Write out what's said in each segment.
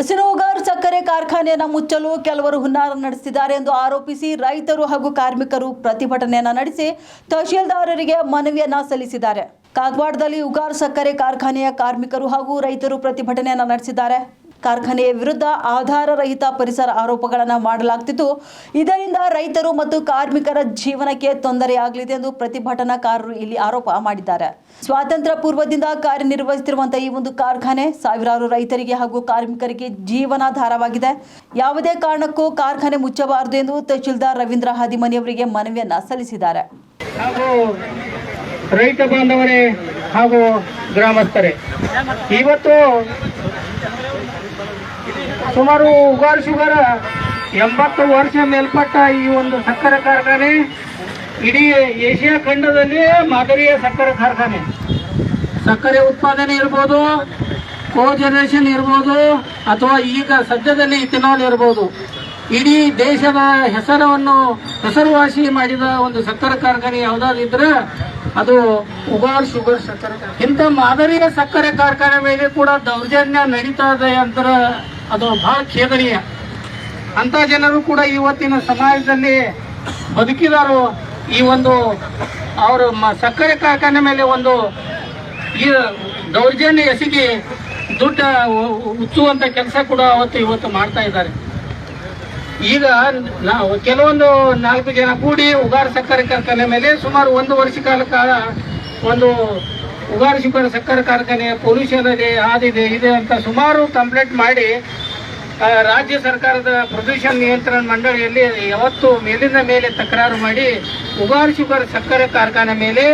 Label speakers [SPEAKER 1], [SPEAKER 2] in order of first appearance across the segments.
[SPEAKER 1] ಸಿರೋಗರ್ ಸಕ್ಕರೆ ಕಾರ್ಖಾನೆಯನ್ನು ಮುಚ್ಚಲು ಕೆಲವರು ಹುನ್ನಾರ ನಡೆಸಿದ್ದಾರೆ ಎಂದು ಆರೋಪಿಸಿ ರೈತರು ಹಾಗೂ ಕಾರ್ಮಿಕರು ಪ್ರತಿಭಟನೆಯನ್ನು ನಡೆಸಿ ತಹಶೀಲ್ದಾರರಿಗೆ ಮನವಿಯನ್ನ ಸಲ್ಲಿಸಿದ್ದಾರೆ. ಕಾಗವಾಡದಲ್ಲಿ ಉಗಾರ್ ಸಕ್ಕರೆ ಕಾರ್ಖಾನೆಯ ಕಾರ್ಮಿಕರು ಹಾಗೂ ರೈತರು ಪ್ರತಿಭಟನೆಯನ್ನು ನಡೆಸಿದ್ದಾರೆ. ಕಾರ್ಖಾನೆಯ ವಿರುದ್ಧ ಆಧಾರ ರಹಿತ ಪರಿಸರ ಆರೋಪಗಳನ್ನು ಮಾಡಲಾಗುತ್ತಿದ್ದು, ಇದರಿಂದ ರೈತರು ಮತ್ತು ಕಾರ್ಮಿಕರ ಜೀವನಕ್ಕೆ ತೊಂದರೆಯಾಗಲಿದೆ ಎಂದು ಪ್ರತಿಭಟನಾಕಾರರು ಇಲ್ಲಿ ಆರೋಪ ಮಾಡಿದ್ದಾರೆ. ಸ್ವಾತಂತ್ರ್ಯ ಪೂರ್ವದಿಂದ ಕಾರ್ಯನಿರ್ವಹಿಸುತ್ತಿರುವಂತಹ ಈ ಒಂದು ಕಾರ್ಖಾನೆ ಸಾವಿರಾರು ರೈತರಿಗೆ ಹಾಗೂ ಕಾರ್ಮಿಕರಿಗೆ ಜೀವನಾಧಾರವಾಗಿದೆ. ಯಾವುದೇ ಕಾರಣಕ್ಕೂ ಕಾರ್ಖಾನೆ ಮುಚ್ಚಬಾರದು ಎಂದು ತಹಶೀಲ್ದಾರ್ ರವೀಂದ್ರ ಹಾದಿಮನಿ ಅವರಿಗೆ ಮನವಿಯನ್ನ ಸಲ್ಲಿಸಿದ್ದಾರೆ.
[SPEAKER 2] ರೈತ ಬಾಂಧವರೇ ಹಾಗೂ ಗ್ರಾಮಸ್ಥರೇ, ಇವತ್ತು ಸುಮಾರು ಉಗಾರ್ ಶುಗರ್ 80 ವರ್ಷ ಮೇಲ್ಪಟ್ಟ ಈ ಒಂದು ಸಕ್ಕರೆ ಕಾರ್ಖಾನೆ ಇಡೀ ಏಷ್ಯಾ ಖಂಡದಲ್ಲಿ ಮಾದರಿಯ ಸಕ್ಕರೆ ಕಾರ್ಖಾನೆ. ಸಕ್ಕರೆ ಉತ್ಪಾದನೆ ಇರ್ಬೋದು, ಕೋ ಜನರೇಷನ್ ಇರ್ಬೋದು, ಅಥವಾ ಈಗ ಸದ್ಯದಲ್ಲಿ ಇಥೆನಾಲ್ ಇರ್ಬೋದು, ಇಡೀ ದೇಶದ ಹೆಸರುವಾಸಿ ಮಾಡಿದ ಒಂದು ಸಕ್ಕರೆ ಕಾರ್ಖಾನೆ ಯಾವುದಾದಿದ್ರೆ ಅದು ಉಗಾರ್ ಶುಗರ್ ಸಕ್ಕರೆ ಕಾರ್ಖಾನೆ. ಇಂಥ ಮಾದರಿಯ ಸಕ್ಕರೆ ಕಾರ್ಖಾನೆ ಮೇಲೆ ಕೂಡ ದೌರ್ಜನ್ಯ ನಡೀತಾ ಇದೆ ಅಂದ್ರೆ ಅದು ಬಹಳ ಖೇದನೀಯ. ಅಂತ ಜನರು ಕೂಡ ಇವತ್ತಿನ ಸಮಾಜದಲ್ಲಿ ಬದುಕಿದಾರು. ಈ ಒಂದು ಅವರು ಸಕ್ಕರೆ ಕಾರ್ಖಾನೆ ಮೇಲೆ ಒಂದು ಈ ದೌರ್ಜನ್ಯ ಎಸಗಿ ದುಡ್ಡು ಹುಚ್ಚುವಂತ ಕೆಲಸ ಕೂಡ ಇವತ್ತು ಮಾಡ್ತಾ ಇದ್ದಾರೆ. ಈಗ ಕೆಲವೊಂದು 4 ಜನ ಕೂಡಿ ಉಗಾರ್ ಸಕ್ಕರೆ ಕಾರ್ಖಾನೆ ಮೇಲೆ ಸುಮಾರು 1 ವರ್ಷ ಕಾಲ ಒಂದು ಉಗಾರ್ ಶುಗರ್ ಸಕ್ಕರೆ ಕಾರ್ಖಾನೆ ಪೊಲ್ಯೂಷನ್ ಇದೆ ಅಂತ ಸುಮಾರು ಕಂಪ್ಲೇಂಟ್ ಮಾಡಿ ರಾಜ್ಯ ಸರ್ಕಾರದ ಪ್ರದೂಷಣ ನಿಯಂತ್ರಣ ಮಂಡಳಿಯಲ್ಲಿ ಯಾವತ್ತು ಮೇಲಿಂದ ಮೇಲೆ ತಕರಾರು ಮಾಡಿ ಉಗಾರ್ ಶುಗರ್ ಸಕ್ಕರೆ ಕಾರ್ಖಾನೆ ಮೇಲೆ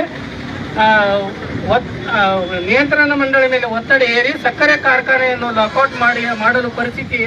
[SPEAKER 2] ನಿಯಂತ್ರಣ ಮಂಡಳಿ ಮೇಲೆ ಒತ್ತಡ ಹೇರಿ ಸಕ್ಕರೆ ಕಾರ್ಖಾನೆಯನ್ನು ಲಾಕೌಟ್ ಮಾಡಲು ಪರಿಸ್ಥಿತಿ